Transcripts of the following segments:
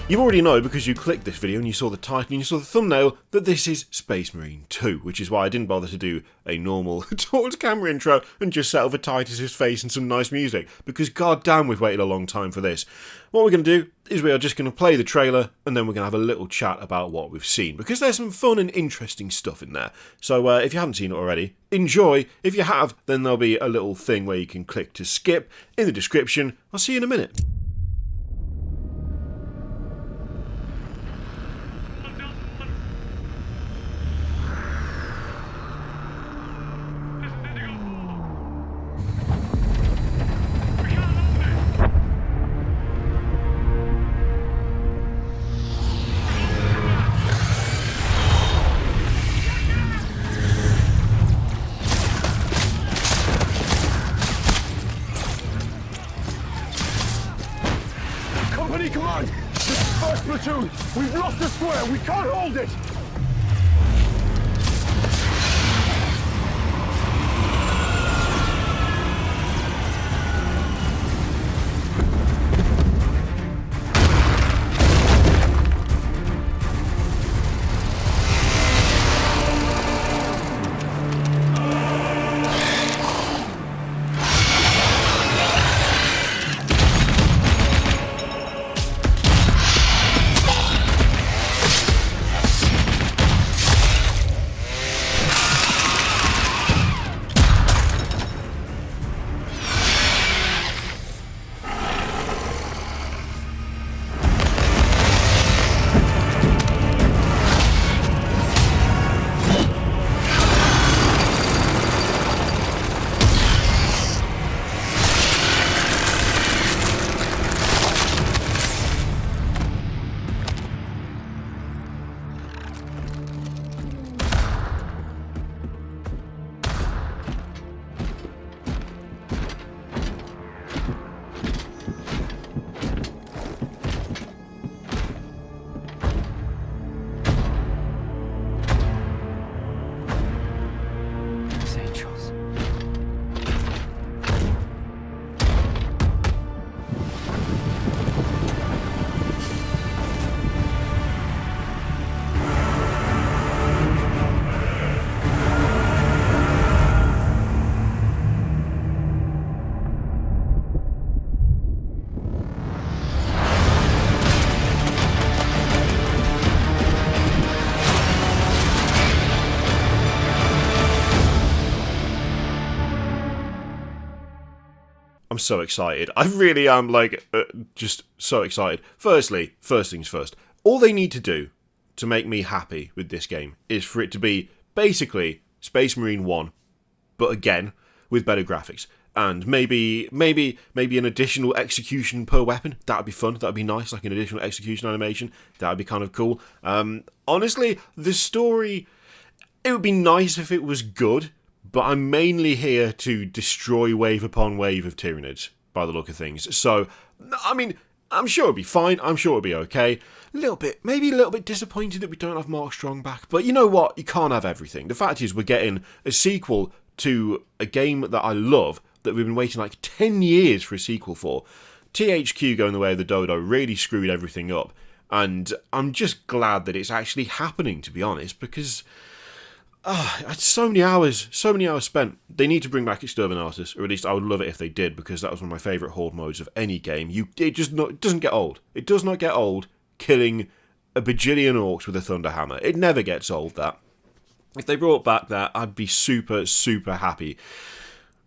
You already know because you clicked this video and you saw the title and you saw the thumbnail that this is Space Marine 2, which is why I didn't bother to do a normal talk camera intro and just settle for Titus's face and some nice music, because goddamn we've waited a long time for this. What we're going to do is we are just going to play the trailer and then we're going to have a little chat about what we've seen, because there's some fun and interesting stuff in there. So if you haven't seen it already, enjoy. If you have, then there'll be a little thing where you can click to skip in the description. I'll see you in a minute. Command! This is first platoon! We've lost the square! We can't hold it! I'm so excited. I really am, just so excited. First things first. All they need to do to make me happy with this game is for it to be basically Space Marine 1, but again, with better graphics. And maybe an additional execution per weapon. That would be fun. That would be nice, like an additional execution animation. That would be kind of cool. Honestly, the story, it would be nice if it was good, but I'm mainly here to destroy wave upon wave of Tyranids, by the look of things. So, I mean, I'm sure it'll be fine. I'm sure it'll be okay. Maybe a little bit disappointed that we don't have Mark Strong back. But you know what? You can't have everything. The fact is, we're getting a sequel to a game that I love, that we've been waiting like 10 years for a sequel for. THQ going the way of the dodo really screwed everything up. And I'm just glad that it's actually happening, to be honest, because so many hours spent. They need to bring back Exterminatus, or at least I would love it if they did, because that was one of my favourite horde modes of any game. It doesn't get old. It does not get old killing a bajillion orcs with a thunder hammer. It never gets old, that. If they brought back that, I'd be super, super happy.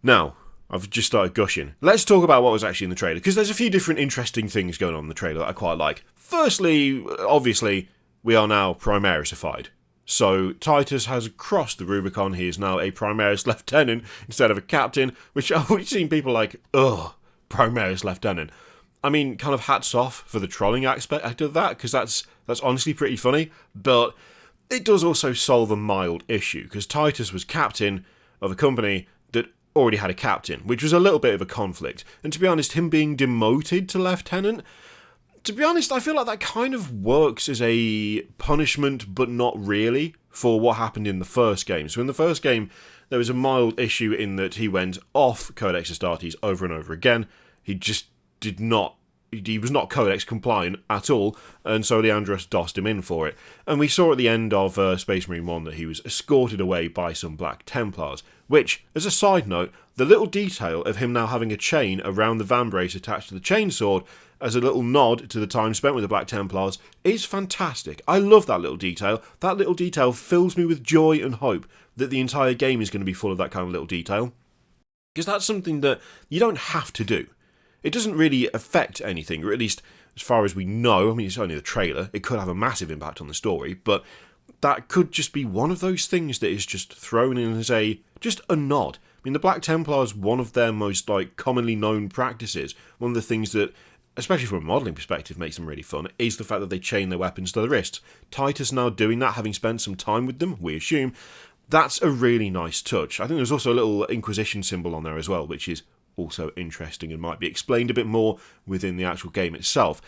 Now, I've just started gushing. Let's talk about what was actually in the trailer, because there's a few different interesting things going on in the trailer that I quite like. Firstly, obviously, we are now Primarisified. So Titus has crossed the Rubicon. He is now a Primaris Lieutenant instead of a Captain, which I've always seen people like, ugh, Primaris Lieutenant. I mean, kind of hats off for the trolling aspect of that, because that's honestly pretty funny, but it does also solve a mild issue, because Titus was captain of a company that already had a captain, which was a little bit of a conflict. And to be honest, him being demoted to lieutenant, to be honest, I feel like that kind of works as a punishment, but not really, for what happened in the first game. So in the first game, there was a mild issue in that he went off Codex Astartes over and over again. He just did not he was not Codex compliant at all, and so Leandros dossed him in for it. And we saw at the end of Space Marine 1 that he was escorted away by some Black Templars, which, as a side note, the little detail of him now having a chain around the vambrace attached to the chainsword as a little nod to the time spent with the Black Templars is fantastic. I love that little detail. That little detail fills me with joy and hope that the entire game is going to be full of that kind of little detail, because that's something that you don't have to do. It doesn't really affect anything, or at least as far as we know. I mean, it's only the trailer. It could have a massive impact on the story, but that could just be one of those things that is just thrown in as just a nod. I mean, the Black Templars, one of their most commonly known practices, one of the things that, especially from a modelling perspective, makes them really fun, is the fact that they chain their weapons to the wrists. Titus now doing that, having spent some time with them, we assume. That's a really nice touch. I think there's also a little Inquisition symbol on there as well, which is also interesting and might be explained a bit more within the actual game itself.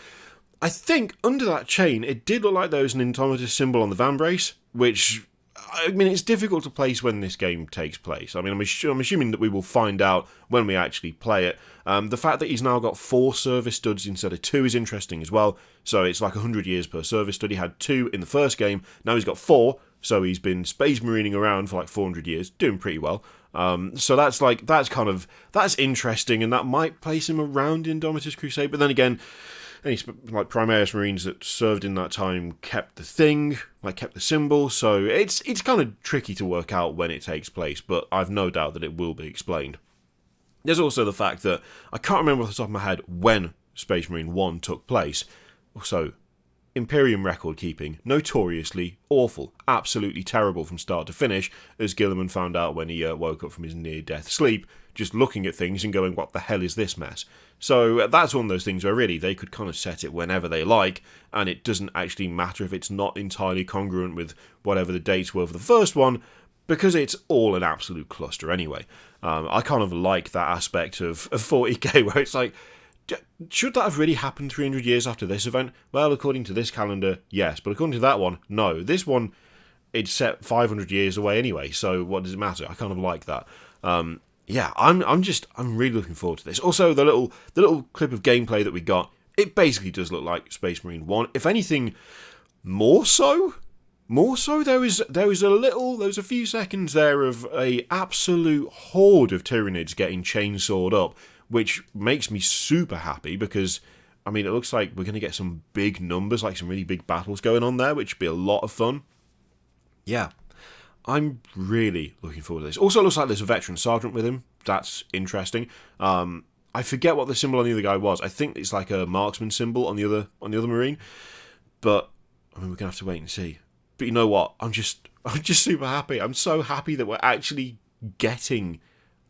I think under that chain, it did look like there was an Indomitus symbol on the vambrace, which, I mean, it's difficult to place when this game takes place. I mean, I'm assuming that we will find out when we actually play it. The fact that he's now got 4 service studs instead of 2 is interesting as well. So it's like 100 years per service stud. He had 2 in the first game, now he's got 4, so he's been space marining around for 400 years, doing pretty well. So that's interesting, and that might place him around Indomitus Crusade. But then again, any Primaris Marines that served in that time kept the thing, kept the symbol. So it's kind of tricky to work out when it takes place, but I've no doubt that it will be explained. There's also the fact that I can't remember off the top of my head when Space Marine 1 took place. So Imperium record keeping, notoriously awful, absolutely terrible from start to finish, as Gilliman found out when he woke up from his near-death sleep, just looking at things and going, what the hell is this mess? So that's one of those things where really they could kind of set it whenever they like, and it doesn't actually matter if it's not entirely congruent with whatever the dates were for the first one, because it's all an absolute cluster anyway. I kind of like that aspect of 40k, where it's should that have really happened 300 years after this event? Well, according to this calendar, yes. But according to that one, no. This one, it's set 500 years away anyway, so what does it matter? I kind of like that. Yeah, I'm really looking forward to this. Also, the little clip of gameplay that we got, it basically does look like Space Marine 1. If anything, more so. There was a few seconds there of a absolute horde of Tyranids getting chainsawed up, which makes me super happy because, I mean, it looks like we're going to get some big numbers, some really big battles going on there, which would be a lot of fun. Yeah, I'm really looking forward to this. Also, it looks like there's a veteran sergeant with him. That's interesting. I forget what the symbol on the other guy was. I think it's like a marksman symbol on the other Marine. But, I mean, we're going to have to wait and see. But you know what? I'm just super happy. I'm so happy that we're actually getting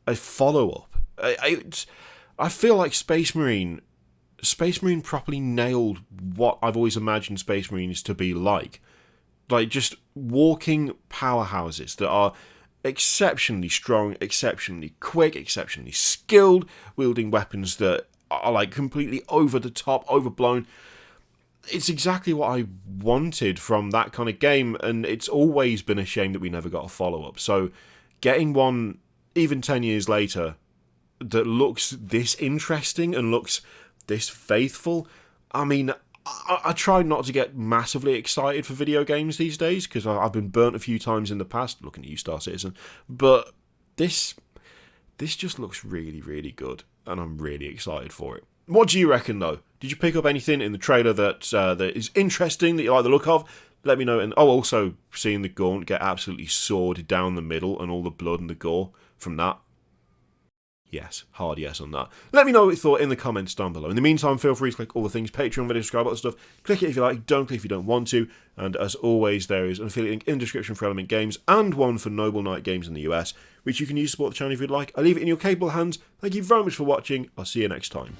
a follow-up. I feel like Space Marine properly nailed what I've always imagined Space Marines to be like. Just walking powerhouses that are exceptionally strong, exceptionally quick, exceptionally skilled, wielding weapons that are completely over the top, overblown. It's exactly what I wanted from that kind of game, and it's always been a shame that we never got a follow-up. So getting one, even 10 years later, that looks this interesting and looks this faithful. I mean, I try not to get massively excited for video games these days, because I've been burnt a few times in the past, looking at you, Star Citizen. But this just looks really, really good, and I'm really excited for it. What do you reckon, though? Did you pick up anything in the trailer that is interesting, that you like the look of? Let me know. And also seeing the Gaunt get absolutely sawed down the middle and all the blood and the gore from that. Yes, hard yes on that. Let me know what you thought in the comments down below. In the meantime, feel free to click all the things, Patreon, video, subscribe, all that stuff. Click it if you like, don't click if you don't want to. And as always, there is an affiliate link in the description for Element Games and one for Noble Knight Games in the US, which you can use to support the channel if you'd like. I leave it in your capable hands. Thank you very much for watching. I'll see you next time.